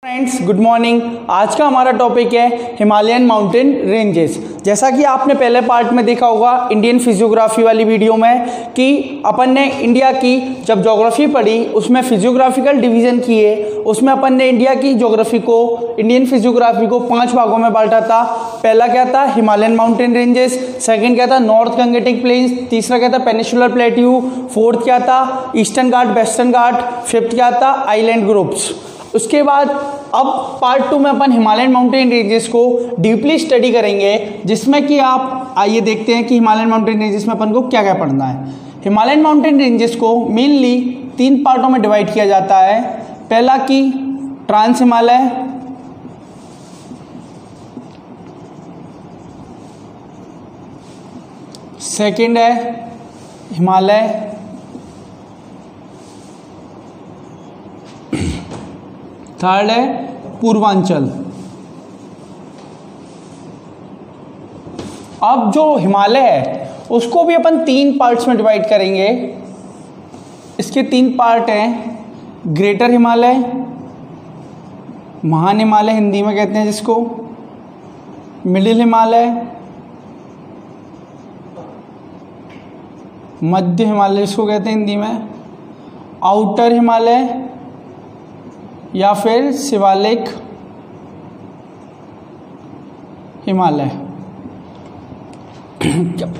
Friends good morning. आज का हमारा टॉपिक है हिमालयन माउंटेन रेंजेस। जैसा कि आपने पहले पार्ट में देखा होगा इंडियन फिजियोग्राफी वाली वीडियो में कि अपन ने इंडिया की जब ज्योग्राफी पढ़ी उसमें फिजियोग्राफिकल डिवीजन किए, उसमें अपन ने इंडिया की ज्योग्राफी को इंडियन फिजियोग्राफी को 5 भागों में बांटा था। पहला क्या था हिमालयन माउंटेन रेंजेस, सेकंड क्या था नॉर्थ गंगेटिक प्लेन्स, तीसरा क्या था पेनिनसुलर प्लेट्यू, फोर्थ क्या था ईस्टर्न घाट वेस्टर्न घाट, फिफ्थ क्या था आइलैंड ग्रुप्स। उसके बाद अब पार्ट 2 में अपन हिमालयन माउंटेन रेंजेस को डीपली स्टडी करेंगे, जिसमें कि आप आइए देखते हैं कि हिमालयन माउंटेन रेंजेस में अपन को क्या क्या पढ़ना है। हिमालयन माउंटेन रेंजेस को मेनली 3 पार्टों में डिवाइड किया जाता है। पहला कि ट्रांस हिमालय, सेकंड है हिमालय, थर्ड है पूर्वांचल। अब जो हिमालय है उसको भी अपन 3 पार्ट्स में डिवाइड करेंगे। इसके 3 पार्ट हैं, ग्रेटर हिमालय, महान हिमालय हिंदी में कहते हैं जिसको, मिडिल हिमालय, मध्य हिमालय जिसको कहते हैं हिंदी में, आउटर हिमालय या फिर शिवालिक हिमालय।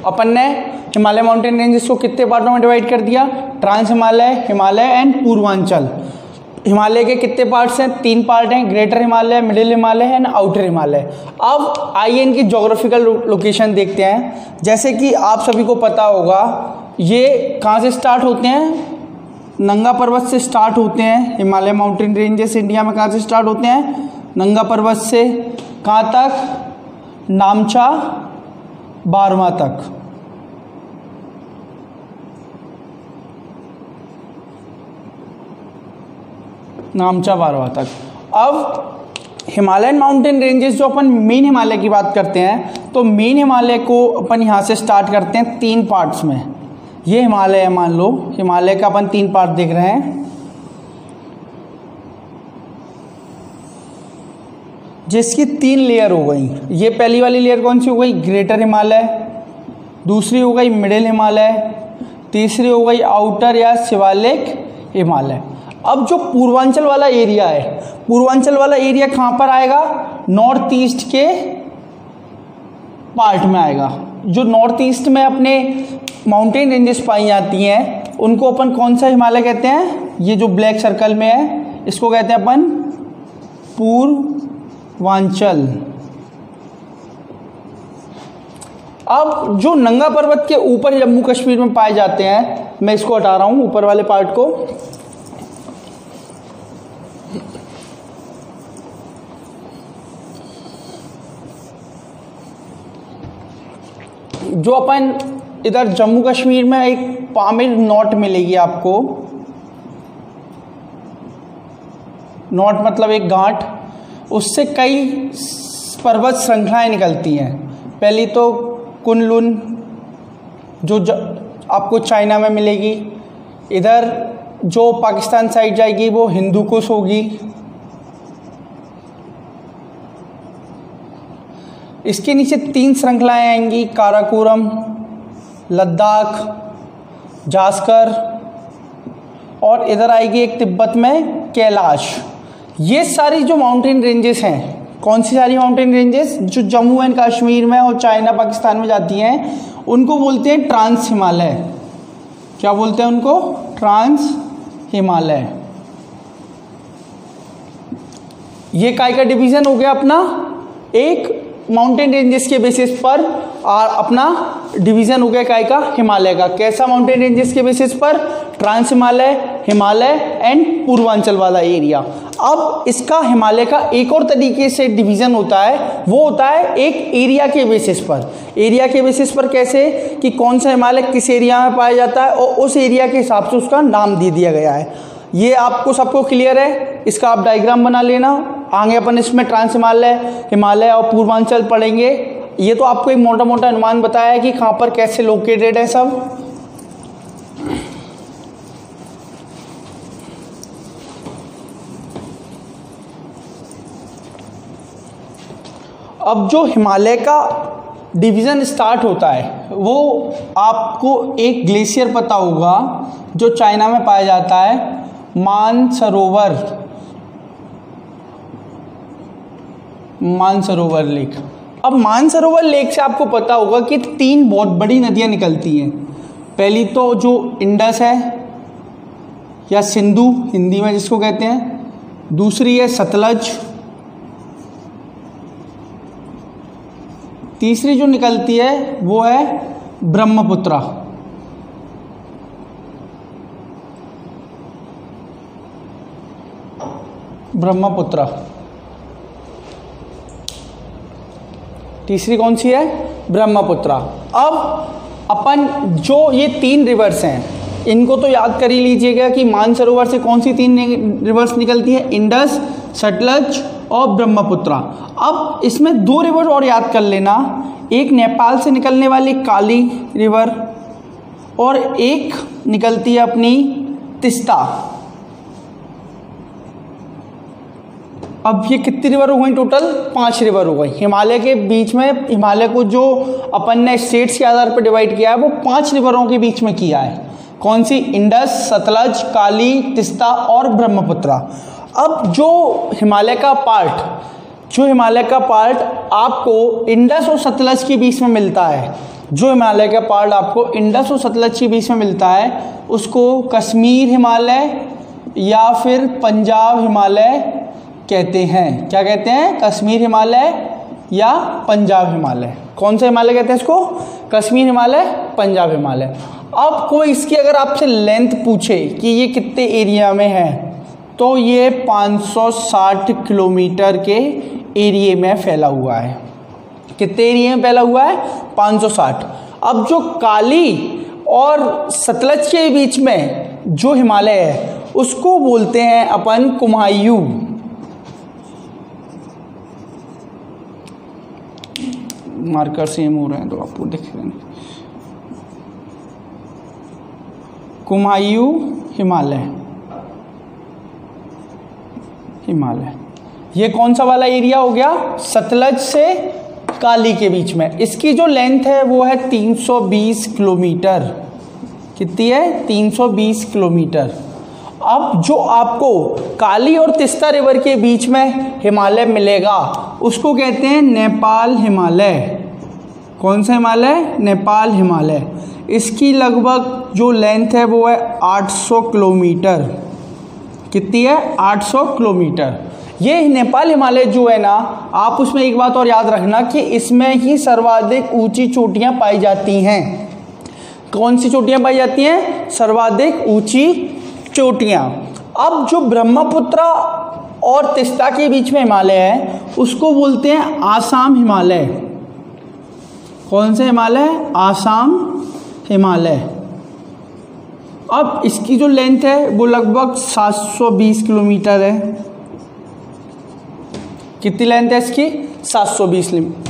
अपन ने हिमालय माउंटेन रेंजेस को कितने पार्टों में डिवाइड कर दिया, ट्रांस हिमालय, हिमालय एंड पूर्वांचल। हिमालय के कितने पार्ट्स हैं, 3 पार्ट हैं, greater Himalaya, middle Himalaya and outer Himalaya. अब आइए इनकी ज्योग्राफिकल लोकेशन देखते हैं। जैसे कि आप सभी को पता होगा ये कहाँ से स्टार्ट होते हैं, नंगा पर्वत से स्टार्ट होते हैं। हिमालय माउंटेन रेंजेस इंडिया में कहाँ से स्टार्ट होते हैं, नंगा पर्वत से, कहाँ तक, नामचा बारवा तक। नामचा बारवा तक। अब हिमालयन माउंटेन रेंजेस जो अपन मेन हिमालय की बात करते हैं तो मेन हिमालय को अपन यहाँ से स्टार्ट करते हैं 3 पार्ट्स में। ये हिमालय है, मान लो हिमालय का अपन 3 पार्ट देख रहे हैं, जिसकी 3 लेयर हो गई। ये पहली वाली लेयर कौन सी हो गई, ग्रेटर हिमालय, दूसरी हो गई मिडिल हिमालय, तीसरी हो गई आउटर या शिवालिक हिमालय। अब जो पूर्वांचल वाला एरिया है, पूर्वांचल वाला एरिया कहाँ पर आएगा, नॉर्थ ईस्ट के पार्ट में आएगा। जो नॉर्थ ईस्ट में अपने माउंटेन रेंजेस पाई जाती हैं उनको अपन कौन सा हिमालय कहते हैं, ये जो ब्लैक सर्कल में है इसको कहते हैं अपन पूर्वांचल। अब जो नंगा पर्वत के ऊपर जम्मू कश्मीर में पाए जाते हैं, मैं इसको हटा रहा हूं ऊपर वाले पार्ट को, जो अपन इधर जम्मू कश्मीर में एक पामीर नॉट मिलेगी आपको, नॉट मतलब एक घाट, उससे कई पर्वत श्रृंखलाएं निकलती हैं। पहली तो कुनलुन जो आपको चाइना में मिलेगी, इधर जो पाकिस्तान साइड जाएगी वो हिंदुकुश होगी, इसके नीचे 3 श्रृंखलाएं आएंगी, काराकोरम, लद्दाख, जास्कर, और इधर आएगी एक तिब्बत में कैलाश। ये सारी जो माउंटेन रेंजेस हैं, कौन सी सारी माउंटेन रेंजेस, जो जम्मू एंड कश्मीर में और चाइना पाकिस्तान में जाती हैं, उनको बोलते हैं ट्रांस हिमालय। क्या बोलते हैं उनको, ट्रांस हिमालय। ये काय का डिवीजन हो गया अपना, एक माउंटेन रेंजेस के बेसिस पर, और अपना डिवीजन हो गया काय का, हिमालय का। कैसा माउंटेन रेंजेस के बेसिस पर, ट्रांस हिमालय, हिमालय एंड पूर्वांचल वाला एरिया। अब इसका हिमालय का एक और तरीके से डिवीजन होता है, वो होता है एक एरिया के बेसिस पर। एरिया के बेसिस पर कैसे, कि कौन सा हिमालय किस एरिया में पाया जाता है और उस एरिया के हिसाब से उसका नाम दे दिया गया है। ये आपको सबको क्लियर है, इसका आप डायग्राम बना लेना। आगे अपन इसमें ट्रांस हिमालय, हिमालय और पूर्वांचल पढ़ेंगे। ये तो आपको एक मोटा मोटा अनुमान बताया है कि कहाँ पर कैसे लोकेटेड है सब। अब जो हिमालय का डिवीज़न स्टार्ट होता है वो आपको एक ग्लेशियर पता होगा जो चाइना में पाया जाता है, मानसरोवर लेक। अब मानसरोवर लेक से आपको पता होगा कि 3 बहुत बड़ी नदियाँ निकलती हैं। पहली तो जो इंडस है या सिंधु हिंदी में जिसको कहते हैं, दूसरी है सतलज, तीसरी जो निकलती है वो है ब्रह्मपुत्रा। तीसरी कौन सी है? ब्रह्मपुत्रा। अब अपन जो ये 3 रिवर्स हैं इनको तो याद कर ही लीजिएगा कि मानसरोवर से कौन सी 3 रिवर्स निकलती है, इंडस, सतलज और ब्रह्मपुत्रा। अब इसमें 2 रिवर और याद कर लेना, एक नेपाल से निकलने वाली काली रिवर और एक निकलती है अपनी तिस्ता। अब ये कितनी रिवर हो गई टोटल? 5 रिवर हो गई। हिमालय के बीच में, हिमालय को जो अपन ने स्टेट्स के आधार पर डिवाइड किया है वो 5 रिवरों के बीच में किया है। कौन सी? इंडस, सतलज, काली, तिस्ता और ब्रह्मपुत्रा। अब जो हिमालय का पार्ट आपको इंडस और सतलज के बीच में मिलता है, उसको कश्मीर हिमालय या फिर पंजाब हिमालय कहते हैं। क्या कहते हैं? कश्मीर हिमालय या पंजाब हिमालय। कौन सा हिमालय कहते हैं इसको? कश्मीर हिमालय, पंजाब हिमालय। अब कोई इसकी अगर आपसे लेंथ पूछे कि ये कितने एरिया में है, तो ये 560 किलोमीटर के एरिया में फैला हुआ है। कितने एरिया में फैला हुआ है? 560। अब जो काली और सतलज के बीच में जो हिमालय है उसको बोलते हैं अपन कुमायूं। मार्कर सेम हो रहे हैं तो आपको दिख रहे हैं। कुमायूं हिमालय ये कौन सा वाला एरिया हो गया? सतलज से काली के बीच में। इसकी जो लेंथ है वो है 320 किलोमीटर। कितनी है? 320 किलोमीटर। अब जो आपको काली और तिस्ता रिवर के बीच में हिमालय मिलेगा उसको कहते हैं नेपाल हिमालय। कौन सा हिमालय? नेपाल हिमालय। इसकी लगभग जो लेंथ है वो है 800 किलोमीटर। कितनी है? 800 किलोमीटर। ये नेपाल हिमालय जो है ना, आप उसमें एक बात और याद रखना कि इसमें ही सर्वाधिक ऊंची चोटियां पाई जाती हैं। कौन सी चोटियां पाई जाती हैं? सर्वाधिक ऊंची चोटियां। अब जो ब्रह्मपुत्रा और तिस्ता के बीच में हिमालय है उसको बोलते हैं आसाम हिमालय। कौन से हिमालय? आसाम हिमालय। अब इसकी जो लेंथ है वो लगभग 720 किलोमीटर है। कितनी लेंथ है इसकी? 720 किलोमीटर।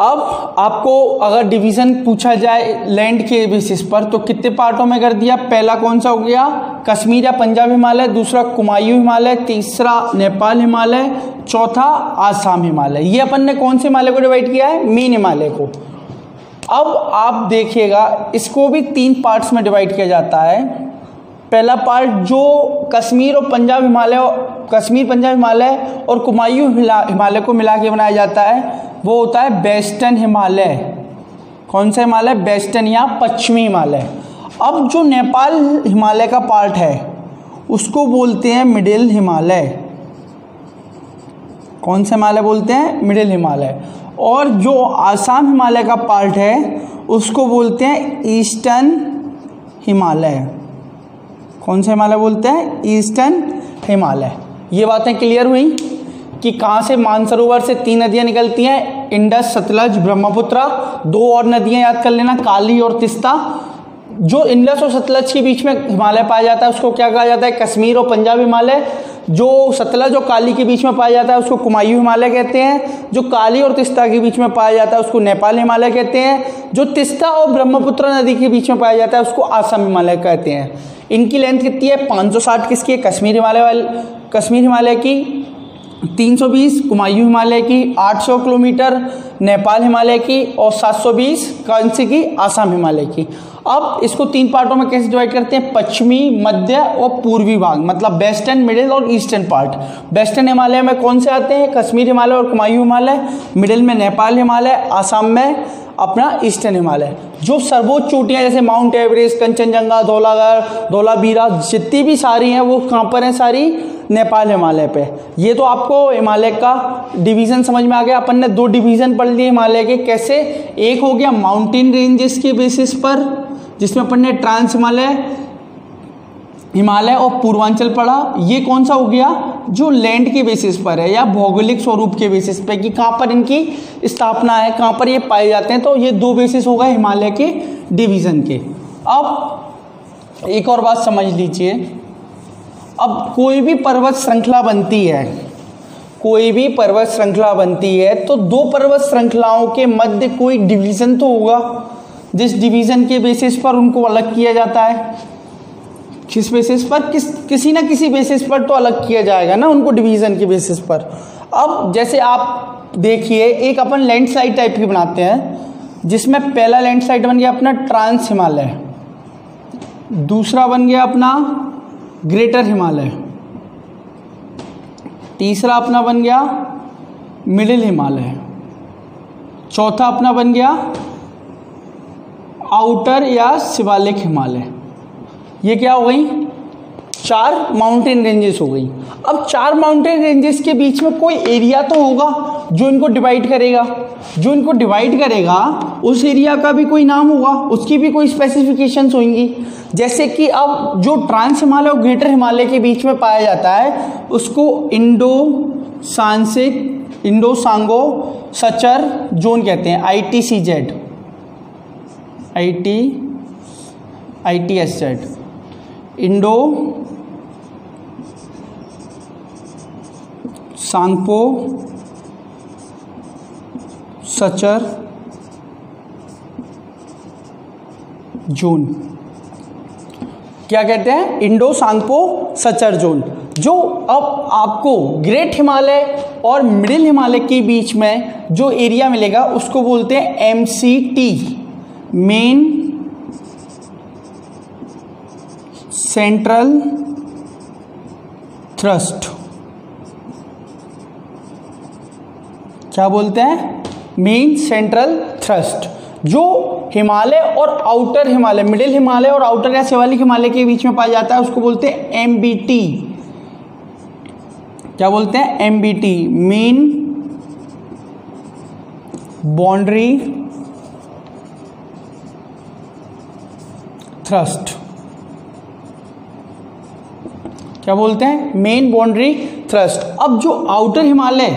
अब आपको अगर डिवीज़न पूछा जाए लैंड के बेसिस पर तो कितने पार्टों में कर दिया? पहला कौन सा हो गया? कश्मीर या पंजाब हिमालय, दूसरा कुमायूं हिमालय, तीसरा नेपाल हिमालय, चौथा आसाम हिमालय। ये अपन ने कौन से हिमालय को डिवाइड किया है? मेन हिमालय को। अब आप देखिएगा इसको भी 3 पार्ट्स में डिवाइड किया जाता है। पहला पार्ट जो कश्मीर पंजाब हिमालय और कुमायूं हिमालय को मिला के बनाया जाता है वो होता है वेस्टर्न हिमालय। कौन सा हिमालय? वेस्टर्न या पश्चिमी हिमालय। अब जो नेपाल हिमालय का पार्ट है उसको बोलते हैं मिडिल हिमालय। कौन सा हिमालय बोलते हैं? मिडिल हिमालय। और जो आसाम हिमालय का पार्ट है उसको बोलते हैं ईस्टर्न हिमालय। कौन सा हिमालय बोलते हैं? ईस्टर्न हिमालय। ये बातें क्लियर हुई कि कहाँ से मानसरोवर से 3 नदियाँ निकलती हैं, इंडस, सतलज, ब्रह्मपुत्रा। 2 और नदियाँ याद कर लेना, काली और तिस्ता। जो इंडस और सतलज के बीच में हिमालय पाया जाता है उसको क्या कहा जाता है? कश्मीर और पंजाब हिमालय। जो सतलज और काली के बीच में पाया जाता है उसको कुमायूं हिमालय कहते हैं। जो काली और तिस्ता के बीच में पाया जाता है उसको नेपाल हिमालय कहते हैं। जो तिस्ता और ब्रह्मपुत्र नदी के बीच में पाया जाता है उसको आसाम हिमालय कहते हैं। इनकी लेंथ कितनी है? 560। किसकी है? कश्मीर हिमालय की। 320 कुमायूं हिमालय की, 800 किलोमीटर नेपाल हिमालय की और 720 कौन सी की, आसाम हिमालय की। अब इसको 3 पार्टों में कैसे डिवाइड करते हैं, पश्चिमी, मध्य और पूर्वी भाग, मतलब वेस्टर्न, मिडिल और ईस्टर्न पार्ट। वेस्टर्न हिमालय में कौन से आते हैं, कश्मीर हिमालय और कुमायूं हिमालय, मिडिल में नेपाल हिमालय, आसाम में अपना ईस्टर्न हिमालय। जो सर्वोच्च चोटियां जैसे माउंट एवरेस्ट, कंचनजंगा, धौलागढ़, धौलावीरा जितनी भी सारी हैं वो कहाँ पर हैं, सारी नेपाल हिमालय पे। ये तो आपको हिमालय का डिवीज़न समझ में आ गया। अपन ने 2 डिवीज़न पढ़ लिए हिमालय के, कैसे, एक हो गया माउंटेन रेंजेस के बेसिस पर, जिसमें अपन ने ट्रांस हिमालय और पूर्वांचल पढ़ा। ये कौन सा हो गया, जो लैंड के बेसिस पर है या भौगोलिक स्वरूप के बेसिस पे कि कहाँ पर इनकी स्थापना है, कहाँ पर ये पाए जाते हैं। तो ये 2 बेसिस हो गए हिमालय के डिवीज़न के। अब एक और बात समझ लीजिए, अब कोई भी पर्वत श्रृंखला बनती है, कोई भी पर्वत श्रृंखला बनती है तो 2 पर्वत श्रृंखलाओं के मध्य कोई डिवीज़न तो होगा, जिस डिवीज़न के बेसिस पर उनको अलग किया जाता है। किस बेसिस पर, किसी ना किसी बेसिस पर तो अलग किया जाएगा ना उनको, डिवीज़न के बेसिस पर। अब जैसे आप देखिए, एक अपन लैंडस्लाइड टाइप की बनाते हैं, जिसमें पहला लैंडस्लाइड बन गया अपना ट्रांस हिमालय, दूसरा बन गया अपना ग्रेटर हिमालय, तीसरा अपना बन गया मिडिल हिमालय, चौथा अपना बन गया आउटर या शिवालिक हिमालय। ये क्या हो गई, 4 माउंटेन रेंजेस हो गई। अब 4 माउंटेन रेंजेस के बीच में कोई एरिया तो होगा जो इनको डिवाइड करेगा, जो इनको डिवाइड करेगा उस एरिया का भी कोई नाम होगा, उसकी भी कोई स्पेसिफिकेशंस होंगी। जैसे कि अब जो ट्रांस हिमालय और ग्रेटर हिमालय के बीच में पाया जाता है उसको इंडो सांगो सचर जोन कहते हैं, ITSZ, Indo Tsangpo suture zone क्या कहते हैं, इंडो सांगपो सचर जोन। जो अब आपको ग्रेट हिमालय और मिडिल हिमालय के बीच में जो एरिया मिलेगा उसको बोलते हैं MCT, मेन सेंट्रल थ्रस्ट। क्या बोलते हैं, मेन सेंट्रल थ्रस्ट। जो हिमालय और आउटर हिमालय, मिडिल हिमालय और आउटर या शिवालिक हिमालय के बीच में पाया जाता है उसको बोलते हैं MBT। क्या बोलते हैं, MBT, मेन बाउंड्री थ्रस्ट। क्या बोलते हैं, मेन बाउंड्री थ्रस्ट। अब जो आउटर हिमालय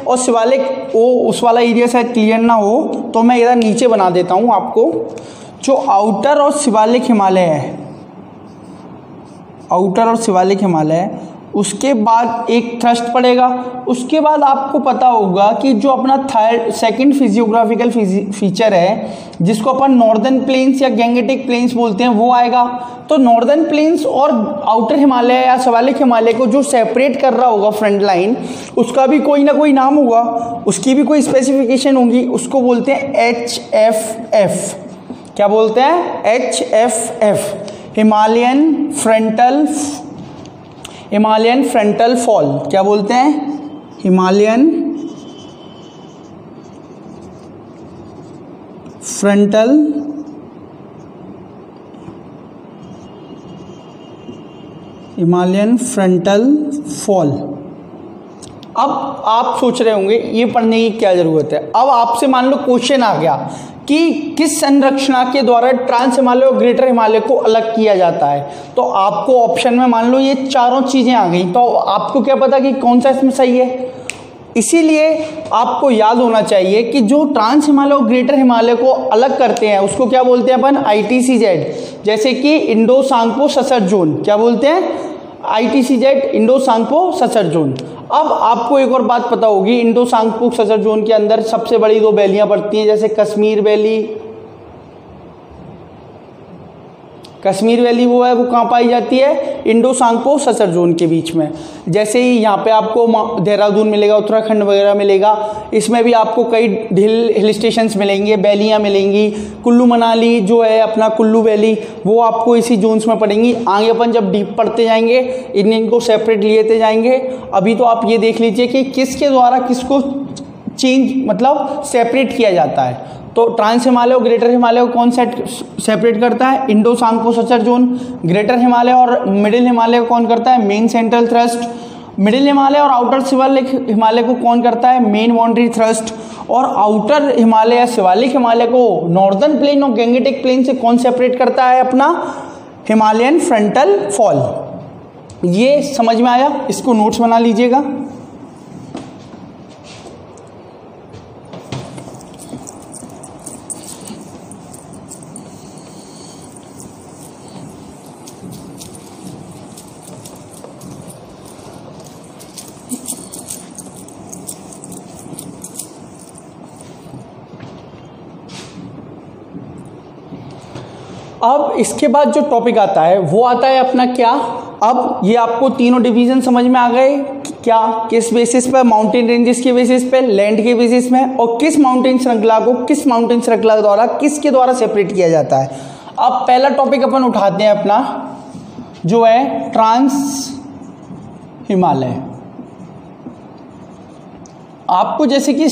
और शिवालिक, वो उस वाला एरिया शायद क्लियर ना हो तो मैं इधर नीचे बना देता हूं आपको। जो आउटर और शिवालिक हिमालय है, आउटर और शिवालिक हिमालय, उसके बाद एक थ्रस्ट पड़ेगा। उसके बाद आपको पता होगा कि जो अपना सेकंड फिजियोग्राफिकल फीचर है जिसको अपन नॉर्दर्न प्लेन्स या गैंगेटिक प्लेन्स बोलते हैं वो आएगा। तो नॉर्दर्न प्लेन्स और आउटर हिमालय या शिवालिक हिमालय को जो सेपरेट कर रहा होगा फ्रंट लाइन, उसका भी कोई ना कोई नाम होगा, उसकी भी कोई स्पेसिफिकेशन होगी, उसको बोलते हैं HFF। क्या बोलते हैं, HFF, हिमालयन फ्रंटल फॉल। क्या बोलते हैं, हिमालयन फ्रंटल फॉल। अब आप सोच रहे होंगे ये पढ़ने की क्या जरूरत है। अब आपसे मान लो क्वेश्चन आ गया कि किस संरचना के द्वारा ट्रांस हिमालय और ग्रेटर हिमालय को अलग किया जाता है, तो आपको ऑप्शन में मान लो ये चारों चीजें आ गई, तो आपको क्या पता कि कौन सा इसमें सही है। इसीलिए आपको याद होना चाहिए कि जो ट्रांस हिमालय और ग्रेटर हिमालय को अलग करते हैं उसको क्या बोलते हैं अपन, ITCZ। जैसे कि इंडो सांगपो सचर जोन, क्या बोलते हैं, ITCZ, Indo Tsangpo suture zone. अब आपको एक और बात पता होगी, इंडो सांगपो सचर जोन के अंदर सबसे बड़ी 2 वैलियां पड़ती हैं, जैसे कश्मीर कश्मीर वैली वो है वो कहाँ पाई जाती है, इंडो सांगपो सचर जोन के बीच में। जैसे ही यहाँ पे आपको देहरादून मिलेगा, उत्तराखंड वगैरह मिलेगा, इसमें भी आपको कई हिल स्टेशंस मिलेंगे, वैलियाँ मिलेंगी। कुल्लू मनाली जो है अपना कुल्लू वैली वो आपको इसी जोन्स में पड़ेंगी। आगे अपन जब डीप पढ़ते जाएंगे इनको सेपरेट लेते जाएंगे। अभी तो आप ये देख लीजिए कि किसके द्वारा किसको चेंज मतलब सेपरेट किया जाता है। तो ट्रांस हिमालय और ग्रेटर हिमालय को कौन सेपरेट करता है, Indo Tsangpo suture zone. Greater Himalaya और मिडिल हिमालय को कौन करता है, main central thrust. Middle Himalaya और आउटर शिवालिक हिमालय को कौन करता है, मेन बाउंड्री थ्रस्ट। और आउटर हिमालय या शिवालिक हिमालय को नॉर्दर्न प्लेन और गैंगेटिक प्लेन से कौन सेपरेट करता है, अपना हिमालयन फ्रंटल फॉल। ये समझ में आया, इसको नोट्स बना लीजिएगा। अब इसके बाद जो टॉपिक आता है वो आता है अपना क्या, अब ये आपको तीनों डिवीजन समझ में आ गए क्या, किस बेसिस पर, माउंटेन रेंजेस के बेसिस पे, लैंड के बेसिस में, और किस माउंटेन श्रृंखला को किस माउंटेन श्रृंखला द्वारा किसके द्वारा सेपरेट किया जाता है। अब पहला टॉपिक अपन उठाते हैं अपना जो है ट्रांस हिमालय। आपको जैसे कि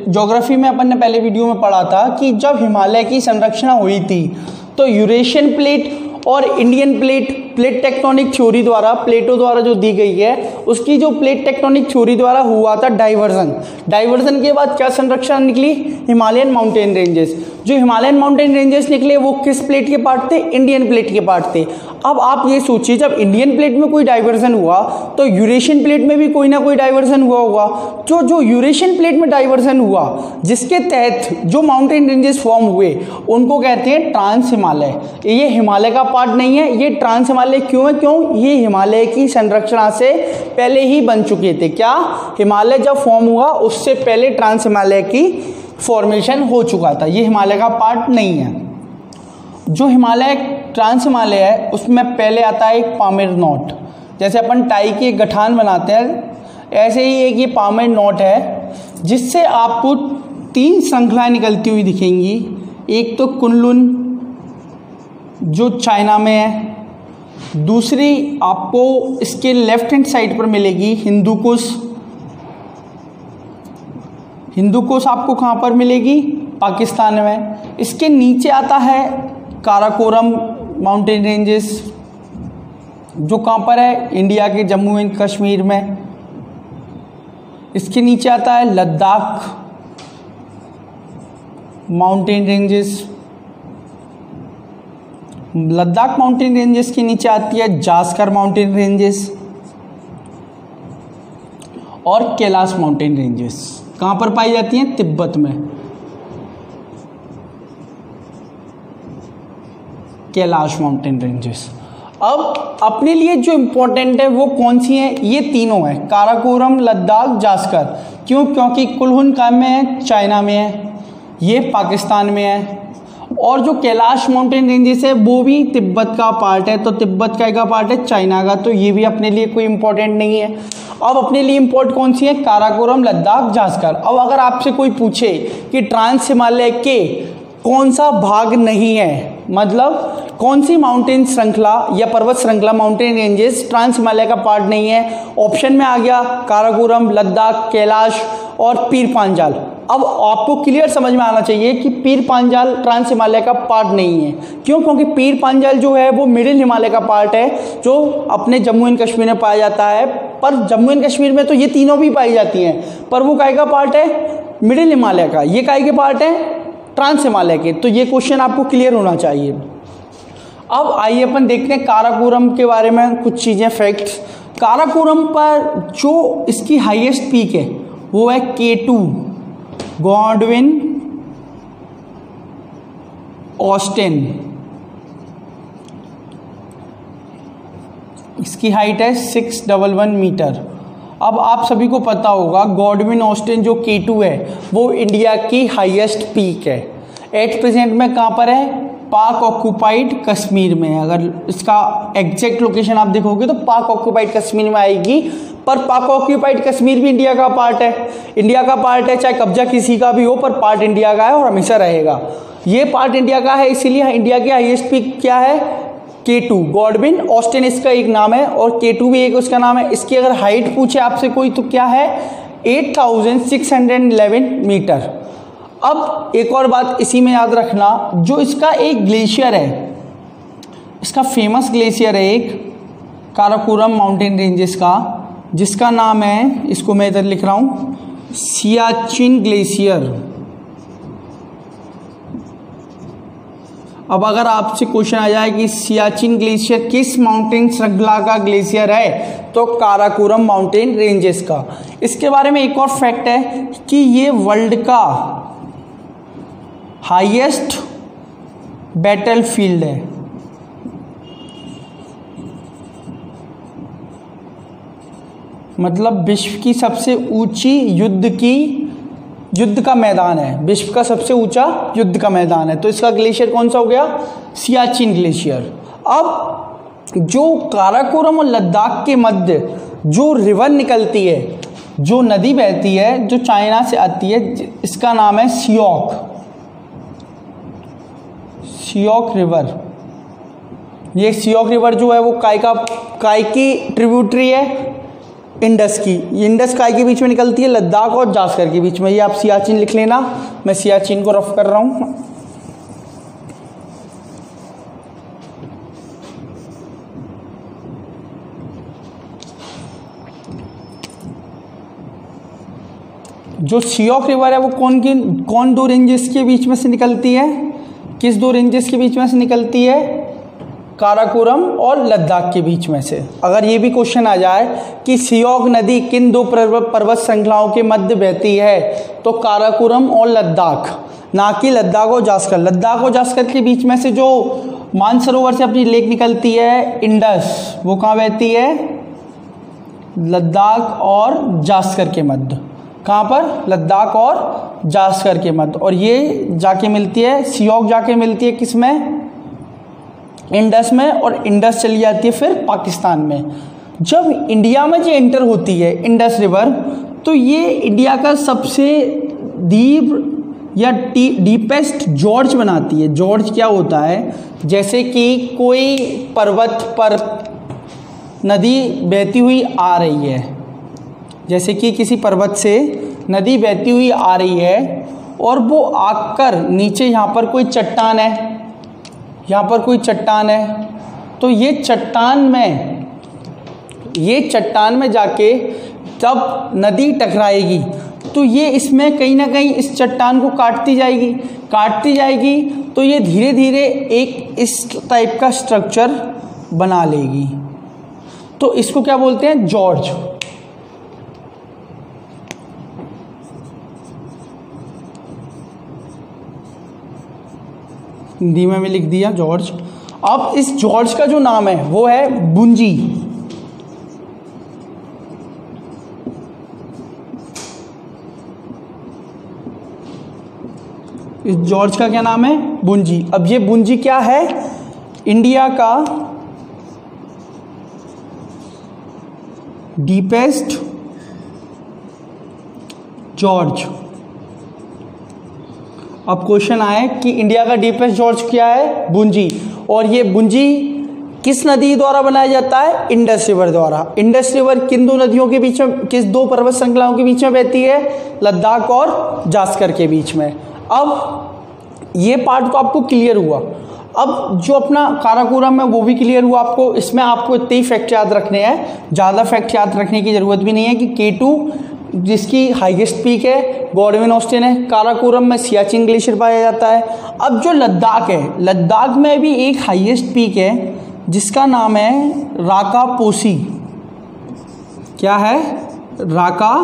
ज्योग्राफी में अपन ने पहले वीडियो में पढ़ा था कि जब हिमालय की संरचना हुई थी तो यूरेशियन प्लेट और इंडियन प्लेट टेक्टोनिक थ्योरी द्वारा, प्लेटो द्वारा जो दी गई है उसकी जो प्लेट टेक्टोनिक थ्योरी द्वारा हुआ था डाइवर्जन के बाद क्या संरचना निकली, हिमालयन माउंटेन रेंजेस। जो हिमालयन माउंटेन रेंजेस निकले वो किस प्लेट के पार्ट थे, इंडियन प्लेट के पार्ट थे। अब आप ये सोचिए जब इंडियन प्लेट में कोई डाइवर्जन हुआ तो यूरेशियन प्लेट में भी कोई ना कोई डाइवर्जन हुआ होगा। जो यूरेशियन प्लेट में डाइवर्जन हुआ जिसके तहत जो माउंटेन रेंजेस फॉर्म हुए उनको कहते हैं ट्रांस हिमालय। ये हिमालय का पार्ट नहीं है, ये ट्रांस हिमालय क्यों है, क्यों, ये हिमालय की संरचना से पहले ही बन चुके थे। क्या, हिमालय जब फॉर्म हुआ उससे पहले ट्रांस हिमालय की फॉर्मेशन हो चुका था, ये हिमालय का पार्ट नहीं है। जो हिमालय ट्रांस हिमालय है उसमें पहले आता है एक पामेर नॉट। जैसे अपन टाई की एक गठान बनाते हैं ऐसे ही एक ये पामेर नॉट है जिससे आपको 3 श्रृंखलाएं निकलती हुई दिखेंगी। एक तो कुनलुन जो चाइना में है, दूसरी आपको इसके लेफ्ट हैंड साइड पर मिलेगी हिंदुकुश आपको कहाँ पर मिलेगी, पाकिस्तान में। इसके नीचे आता है काराकोरम माउंटेन रेंजेस जो कहाँ पर है, इंडिया के जम्मू एंड कश्मीर में। इसके नीचे आता है Ladakh mountain ranges. Ladakh mountain ranges के नीचे आती है जास्कर माउंटेन रेंजेस और कैलाश माउंटेन रेंजेस। कहाँ पर पाई जाती हैं, तिब्बत में, कैलाश माउंटेन रेंजेस। अब अपने लिए जो इम्पोर्टेंट है वो कौन सी है, ये तीनों है, काराकोरम, लद्दाख, जास्कर। क्यों, क्योंकि कुल्लू कहाँ में है, चाइना में है, ये पाकिस्तान में है। और जो कैलाश माउंटेन रेंजेस है वो भी तिब्बत का पार्ट है, तो तिब्बत का पार्ट है चाइना का, तो ये भी अपने लिए कोई इम्पोर्टेंट नहीं है। अब अपने लिए इम्पोर्टेंट कौन सी है, काराकोरम, लद्दाख, जास्कर। अब अगर आपसे कोई पूछे कि ट्रांस हिमालय के कौन सा भाग नहीं है, मतलब कौन सी माउंटेन श्रृंखला या पर्वत श्रृंखला, माउंटेन रेंजेस ट्रांस हिमालय का पार्ट नहीं है, ऑप्शन में आ गया काराकोरम, लद्दाख, कैलाश और पीर पांजाल। अब आपको क्लियर समझ में आना चाहिए कि पीर पांजाल ट्रांस हिमालय का पार्ट नहीं है। क्यों, क्योंकि पीर पांजाल जो है वो मिडिल हिमालय का पार्ट है जो अपने जम्मू एंड कश्मीर में पाया जाता है। पर जम्मू एंड कश्मीर में तो ये तीनों भी पाई जाती हैं, पर वो काय का पार्ट है, मिडिल हिमालय का। ये काय के पार्ट है, ट्रांस हिमालय के। तो ये क्वेश्चन आपको क्लियर होना चाहिए। अब आइए अपन देखते हैं काराकोरम के बारे में कुछ चीज़ें, फैक्ट्स। काराकोरम पर जो इसकी हाईएस्ट पीक है वो है K2 गॉडविन ऑस्टिन। इसकी हाइट है 611 मीटर। अब आप सभी को पता होगा गॉडविन ऑस्टिन जो K2 है वो इंडिया की हाईएस्ट पीक है। एट प्रेजेंट में कहाँ पर है, पाक ऑक्यूपाइड कश्मीर में। अगर इसका एग्जैक्ट लोकेशन आप देखोगे तो पाक ऑक्यूपाइड कश्मीर में आएगी, पर पाक ऑक्यूपाइड कश्मीर भी इंडिया का पार्ट है। इंडिया का पार्ट है, चाहे कब्जा किसी का भी हो, पर पार्ट इंडिया का है और हमेशा रहेगा। ये पार्ट इंडिया का है, इसीलिए इंडिया की हाईएस्ट पीक क्या है, K2 गॉडविन ऑस्टिन इसका एक नाम है, और K2 भी एक उसका नाम है। इसकी अगर हाइट पूछे आपसे कोई तो क्या है, 8611 मीटर। अब एक और बात इसी में याद रखना, जो इसका एक ग्लेशियर है, इसका फेमस ग्लेशियर है एक काराकोरम माउंटेन रेंजेस का, जिसका नाम है, इसको मैं इधर लिख रहा हूँ, सियाचिन ग्लेशियर। अब अगर आपसे क्वेश्चन आ जाए कि सियाचिन ग्लेशियर किस माउंटेन श्रृंखला का ग्लेशियर है, तो काराकोरम माउंटेन रेंजेस का। इसके बारे में एक और फैक्ट है कि ये वर्ल्ड का हाईएस्ट बैटलफील्ड है। मतलब विश्व की सबसे ऊंची युद्ध का मैदान है, विश्व का सबसे ऊंचा युद्ध का मैदान है। तो इसका ग्लेशियर कौन सा हो गया, सियाचिन ग्लेशियर। अब जो काराकोरम और लद्दाख के मध्य जो रिवर निकलती है, जो नदी बहती है, जो चाइना से आती है, इसका नाम है सियोक रिवर। ये सियोक रिवर जो है वो काय की ट्रिब्यूटरी है इंडस की। ये इंडस काय के बीच में निकलती है, लद्दाख और जास्कर के बीच में। ये आप सियाचिन लिख लेना, मैं सियाचिन को रफ कर रहा हूं। जो सियोक रिवर है वो कौन दो रेंजेस के बीच में से निकलती है, किस दो रेंजेस के बीच में से निकलती है, काराकोरम और लद्दाख के बीच में से। अगर ये भी क्वेश्चन आ जाए कि सियोक नदी किन दो पर्वत श्रृंखलाओं के मध्य बहती है, तो काराकोरम और लद्दाख, ना कि लद्दाख और जास्कर। लद्दाख और जास्कर के बीच में से जो मानसरोवर से अपनी लेक निकलती है इंडस, वो कहाँ बहती है, लद्दाख और जास्कर के मध्य। कहाँ पर, लद्दाख और जास्कर के मध्य। और ये जाके मिलती है, सियोक जाके मिलती है किस में, इंडस में, और इंडस चली जाती है फिर पाकिस्तान में। जब इंडिया में जो एंटर होती है इंडस रिवर, तो ये इंडिया का सबसे डीप या डीपेस्ट जॉर्ज बनाती है। जॉर्ज क्या होता है, जैसे कि कोई पर्वत पर नदी बहती हुई आ रही है, जैसे कि किसी पर्वत से नदी बहती हुई आ रही है और वो आकर नीचे, यहाँ पर कोई चट्टान है, यहाँ पर कोई चट्टान है, तो ये चट्टान में जाके जब नदी टकराएगी तो ये इसमें कहीं ना कहीं इस चट्टान को काटती जाएगी, तो ये धीरे धीरे एक इस टाइप का स्ट्रक्चर बना लेगी। तो इसको क्या बोलते हैं, जॉर्ज। हिंदी में भी लिख दिया जॉर्ज। अब इस जॉर्ज का जो नाम है वो है बुंजी। इस जॉर्ज का क्या नाम है, बुंजी। अब ये बुंजी क्या है, इंडिया का डीपेस्ट जॉर्ज। अब क्वेश्चन आए कि इंडिया का डीपेस्ट जॉर्ज क्या है, बुंजी। और ये बुंजी किस नदी द्वारा बनाया जाता है, इंडस रिवर द्वारा। इंडस रिवर किन दो नदियों के बीच में, किस दो पर्वत श्रृंखलाओं के बीच में बहती है, लद्दाख और जास्कर के बीच में। अब ये पार्ट तो आपको क्लियर हुआ। अब जो अपना काराकोरम है वो भी क्लियर हुआ आपको। इसमें आपको इतने ही फैक्ट याद रखने हैं, ज़्यादा फैक्ट याद रखने की ज़रूरत भी नहीं है कि K2 जिसकी हाईएस्ट पीक है गॉडविन ऑस्टिन है, काराकोरम में सियाचिन ग्लेशियर पाया जाता है। अब जो लद्दाख है, लद्दाख में भी एक हाईएस्ट पीक है जिसका नाम है राका पोसी। क्या है, राका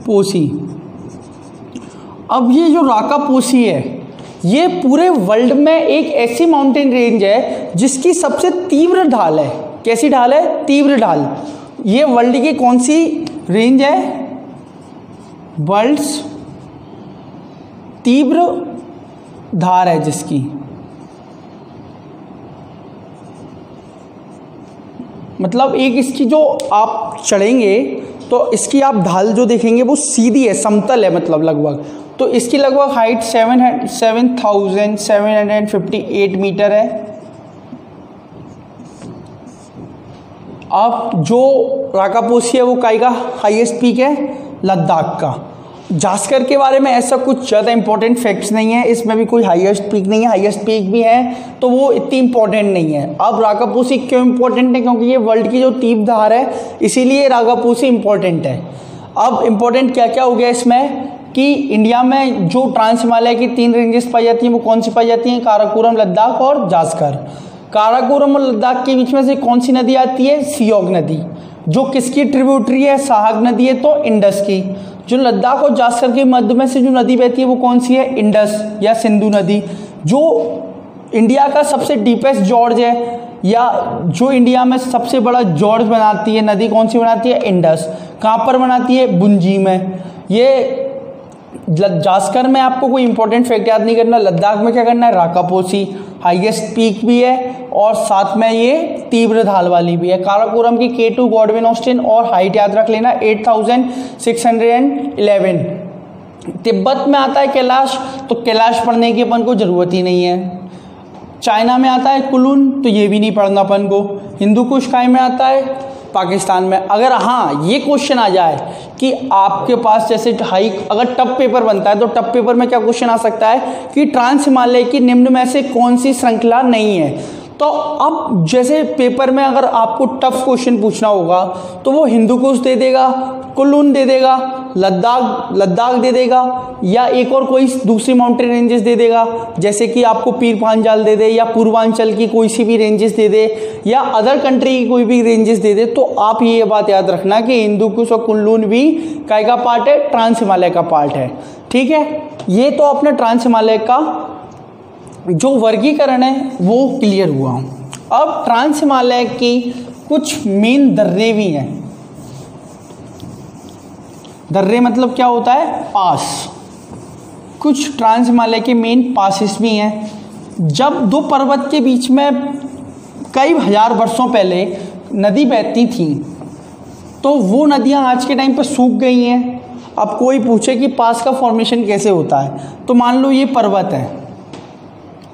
पोसी। अब ये जो राका पोसी है, ये पूरे वर्ल्ड में एक ऐसी माउंटेन रेंज है जिसकी सबसे तीव्र ढाल है। कैसी ढाल है, तीव्र ढाल। ये वर्ल्ड की कौन सी रेंज है, वर्ल्ड्स तीव्र धार है जिसकी। मतलब एक इसकी जो आप चढ़ेंगे तो इसकी आप ढाल जो देखेंगे वो सीधी है, समतल है मतलब लगभग। तो इसकी लगभग हाइट 7,758 मीटर है। अब जो राकापोसी है वो काई का हाईएस्ट पीक है, लद्दाख का। जास्कर के बारे में ऐसा कुछ ज़्यादा इंपॉर्टेंट फैक्ट्स नहीं है, इसमें भी कोई हाईएस्ट पीक नहीं है, हाईएस्ट पीक भी है तो वो इतनी इंपॉर्टेंट नहीं है। अब राकापोसी क्यों इंपॉर्टेंट है? क्योंकि ये वर्ल्ड की जो तीव्र धार है इसीलिए राकापोसी इंपॉर्टेंट है। अब इंपॉर्टेंट क्या क्या हो गया इसमें कि इंडिया में जो ट्रांस हिमालय की 3 रेंजेस पाई जाती हैं वो कौन सी पाई जाती हैं? काराकोरम, लद्दाख और जास्कर। काराकोरम और लद्दाख के बीच में से कौन सी नदी आती है? सियोग नदी, जो किसकी ट्रिब्यूटरी है? सहाक नदी है तो इंडस की। जो लद्दाख और जास्कर के मध्य में से जो नदी बहती है वो कौन सी है? इंडस या सिंधु नदी। जो इंडिया का सबसे डीपेस्ट जॉर्ज है या जो इंडिया में सबसे बड़ा जॉर्ज बनाती है नदी, कौन सी बनाती है? इंडस। कहाँ पर बनाती है? बुंजी में। ये जास्कर में आपको कोई इंपॉर्टेंट फैक्ट याद नहीं करना, लद्दाख में क्या करना है? राकापोसी हाईएस्ट पीक भी है और साथ में ये तीव्र ढाल वाली भी है। काराकोरम की K2 गॉडविन ऑस्टिन और हाइट याद रख लेना 8,611। तिब्बत में आता है कैलाश, तो कैलाश पढ़ने की अपन को जरूरत ही नहीं है। चाइना में आता है कुलून, तो ये भी नहीं पढ़ना अपन को। हिंदू कुश काय में आता है? पाकिस्तान में। अगर हाँ ये क्वेश्चन आ जाए कि आपके पास जैसे अगर टफ पेपर बनता है तो टफ पेपर में क्या क्वेश्चन आ सकता है कि ट्रांस हिमालय की निम्न में से कौन सी श्रृंखला नहीं है, तो अब जैसे पेपर में अगर आपको टफ क्वेश्चन पूछना होगा तो वो हिंदू कुश दे देगा, कुलून दे देगा, लद्दाख दे देगा या एक और कोई दूसरी माउंटेन रेंजेस दे देगा, जैसे कि आपको पीर पांचाल दे दे या पूर्वांचल की कोई सी भी रेंजेस दे दे या अदर कंट्री की कोई भी रेंजेस दे दे। तो आप ये बात याद रखना कि हिंदू कुश और कुलून भी काय का पार्ट है? ट्रांस हिमालय का पार्ट है। ठीक है, ये तो अपने ट्रांस हिमालय का जो वर्गीकरण है वो क्लियर हुआ। अब ट्रांस हिमालय की कुछ मेन दर्रे भी हैं। दर्रे मतलब क्या होता है? पास। कुछ ट्रांस हिमालय के मेन पासेस भी हैं। जब दो पर्वत के बीच में कई हजार वर्षों पहले नदी बहती थी तो वो नदियां आज के टाइम पर सूख गई हैं। अब कोई पूछे कि पास का फॉर्मेशन कैसे होता है, तो मान लो ये पर्वत है,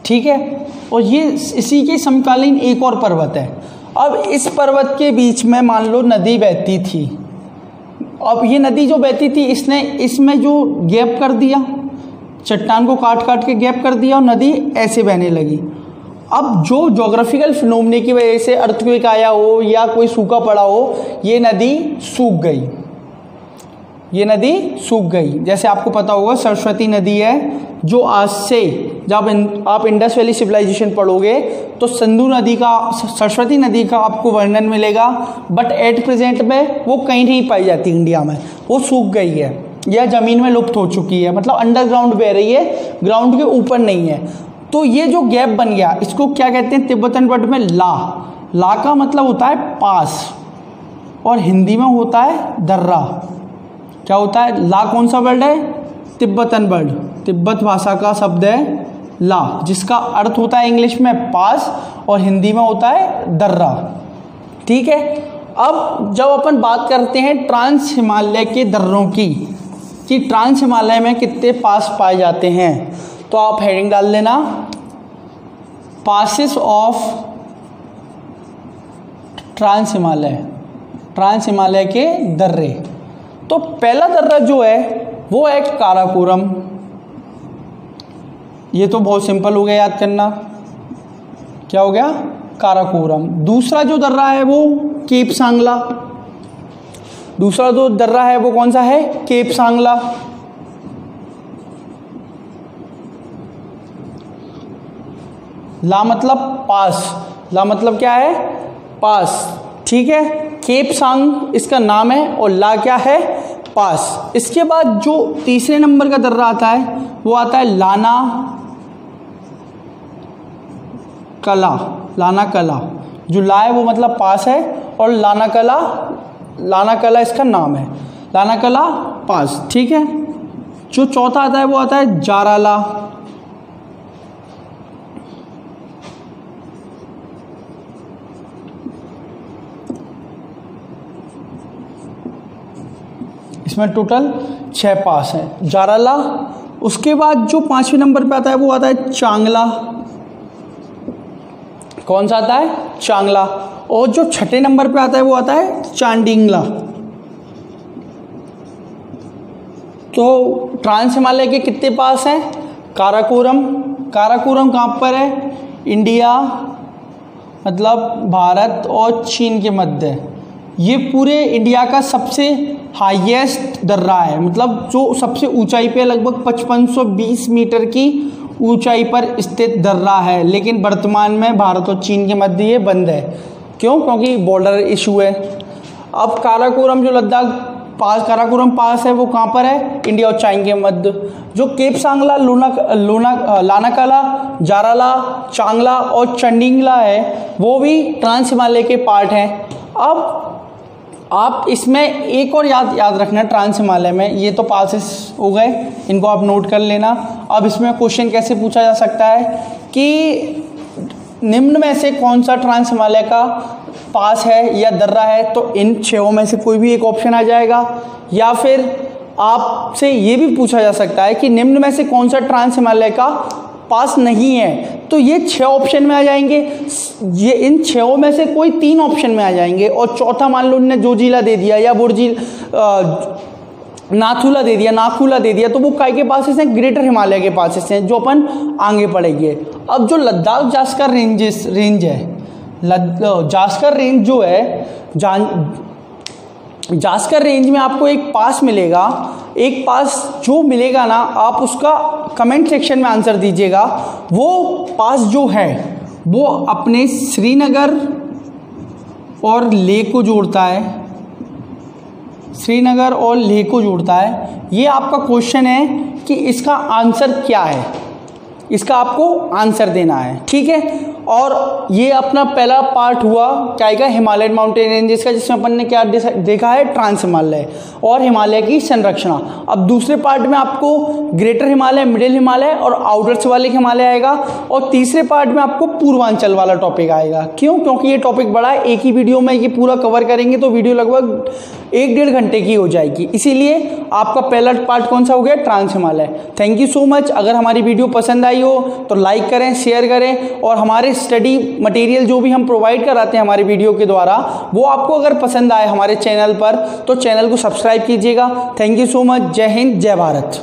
ठीक है, और ये इसी के समकालीन एक और पर्वत है। अब इस पर्वत के बीच में मान लो नदी बहती थी। अब ये नदी जो बहती थी इसने इसमें जो गैप कर दिया, चट्टान को काट काट के गैप कर दिया और नदी ऐसे बहने लगी। अब जो ज्योग्राफिकल फिनोमेना की वजह से अर्थक्वेक आया हो या कोई सूखा पड़ा हो, ये नदी सूख गई, ये नदी सूख गई। जैसे आपको पता होगा सरस्वती नदी है जो आज से जब आप इंडस वैली सिविलाइजेशन पढ़ोगे तो सिंधु नदी का, सरस्वती नदी का आपको वर्णन मिलेगा, बट एट प्रेजेंट में वो कहीं नहीं पाई जाती इंडिया में, वो सूख गई है या ज़मीन में लुप्त हो चुकी है, मतलब अंडरग्राउंड बह रही है, ग्राउंड के ऊपर नहीं है। तो ये जो गैप बन गया इसको क्या कहते हैं? तिब्बतन वर्ड में ला का मतलब होता है पास और हिंदी में होता है दर्रा। क्या होता है? ला कौन सा वर्ड है? तिब्बतन वर्ड, तिब्बत भाषा का शब्द है ला, जिसका अर्थ होता है इंग्लिश में पास और हिंदी में होता है दर्रा। ठीक है, अब जब अपन बात करते हैं ट्रांस हिमालय के दर्रों की कि ट्रांस हिमालय में कितने पास पाए जाते हैं, तो आप हेडिंग डाल देना passes of trans Himalaya, trans Himalaya के दर्रे। तो पहला दर्रा जो है वो है काराकोरम, ये तो बहुत सिंपल हो गया याद करना, क्या हो गया? काराकोरम। दूसरा जो दर्रा है वो केप सांगला, दूसरा जो दर्रा है वो कौन सा है? केप सांगला। ला मतलब पास, ला मतलब क्या है? पास। ठीक है, केप सांग इसका नाम है और ला क्या है? पास। इसके बाद जो तीसरे नंबर का दर्रा आता है वो आता है लाना कला। लाना कला, जो ला है वो मतलब पास है और लाना कला इसका नाम है, लाना कला पास। ठीक है, जो चौथा आता है वो आता है जाराला। इसमें टोटल 6 पास हैं। जाराला, उसके बाद जो 5वें नंबर पे आता है वो आता है चांगला। कौन सा आता है? चांगला। और जो 6ठे नंबर पे आता है वो आता है चांडिंगला। तो ट्रांस हिमालय के कितने पास हैं? काराकोरम। काराकोरम कहाँ पर है? इंडिया, मतलब भारत और चीन के मध्य। ये पूरे इंडिया का सबसे हाईएस्ट दर्रा है, मतलब जो सबसे ऊंचाई पे लगभग 5520 मीटर की ऊंचाई पर स्थित दर्रा है। लेकिन वर्तमान में भारत और चीन के मध्य ये बंद है। क्यों? क्योंकि बॉर्डर इशू है। अब काराकोरम जो लद्दाख पास, काराकोरम पास है, वो कहाँ पर है? इंडिया और चाइना के मध्य। जो केप सांगला, लानाकाला, जाराला, चांगला और चंडिंगला है वो भी ट्रांस हिमालय के पार्ट हैं। अब आप इसमें एक और याद रखना ट्रांस हिमालय में, ये तो पासेस हो गए, इनको आप नोट कर लेना। अब इसमें क्वेश्चन कैसे पूछा जा सकता है कि निम्न में से कौन सा ट्रांस हिमालय का पास है या दर्रा है? तो इन 6 में से कोई भी एक ऑप्शन आ जाएगा। या फिर आपसे ये भी पूछा जा सकता है कि निम्न में से कौन सा ट्रांस हिमालय का पास नहीं है? तो ये 6 ऑप्शन में आ जाएंगे। ये इन 6 में से कोई 3 ऑप्शन में आ जाएंगे और चौथा मान लो उन्होंने जोजिला दे दिया या नाथुला दे दिया, नाथुला दे दिया, तो वो काय के पासेस हैं? ग्रेटर हिमालय के पासेस हैं, जो अपन आगे पढ़ेंगे। अब जो लद्दाख जास्कर रेंज है, जास्कर रेंज जो है, जास्कर रेंज में आपको एक पास मिलेगा। एक पास जो मिलेगा ना, आप उसका कमेंट सेक्शन में आंसर दीजिएगा। वो पास जो है वो अपने श्रीनगर और लेह को जोड़ता है, श्रीनगर और लेह को जोड़ता है। ये आपका क्वेश्चन है कि इसका आंसर क्या है, इसका आपको आंसर देना है, ठीक है। और ये अपना पहला पार्ट हुआ क्या है? हिमालयन माउंटेन रेंजेस का, जिसमें अपन ने क्या देखा है? ट्रांस हिमालय और हिमालय की संरचना। अब दूसरे पार्ट में आपको ग्रेटर हिमालय, मिडिल हिमालय और आउटर शिवालिक हिमालय आएगा। और तीसरे पार्ट में आपको पूर्वांचल वाला टॉपिक आएगा। क्यों? क्योंकि ये टॉपिक बड़ा है, एक ही वीडियो में ये पूरा कवर करेंगे तो वीडियो लगभग 1-1.5 घंटे की हो जाएगी। इसीलिए आपका पहला पार्ट कौन सा हो गया? Trans Himalaya. Thank you so much. अगर हमारी वीडियो पसंद आई हो तो लाइक करें, शेयर करें, और हमारे स्टडी मटेरियल जो भी हम प्रोवाइड कराते हैं हमारे वीडियो के द्वारा, वो आपको अगर पसंद आए हमारे चैनल पर तो चैनल को सब्सक्राइब कीजिएगा। Thank you so much. जय हिंद, जय भारत।